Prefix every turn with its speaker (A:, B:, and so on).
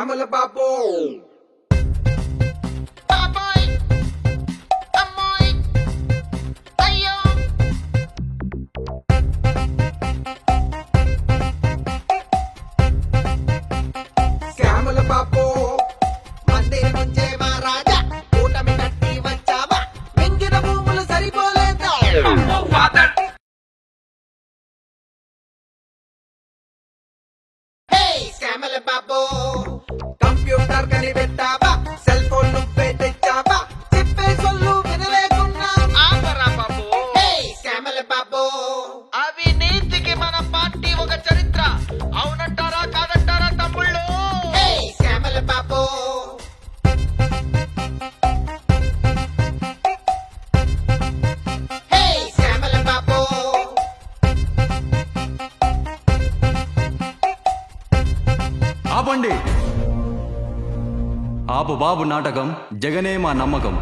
A: శ్యామల బాబు
B: బాబోయ్ అమ్మోయ్ అయ్యో
A: శ్యామల బాబు మందిర నుంచే మా రాజా కూటమి కట్టి వచ్చావా మింగిన భూములు సరిపోలేదా హే శ్యామల బాబు కంప్యూటర్ కనిపెట్టావా సెల్ ఫోన్ నువ్వే తెచ్చావా చెప్పే సొల్లు వినలేకున్నా
B: ఆపరా బాబు
A: హే శ్యామల బాబు
B: అవినీతికి మన పార్టీ ఒక చరిత్ర అవునంటారా కాదంటారా తమ్ముళ్ళు
A: హే శ్యామల బాబు హే శ్యామల బాబు
C: ఆపండి ఆపు బాబు నాటకం జగనే మా నమ్మకం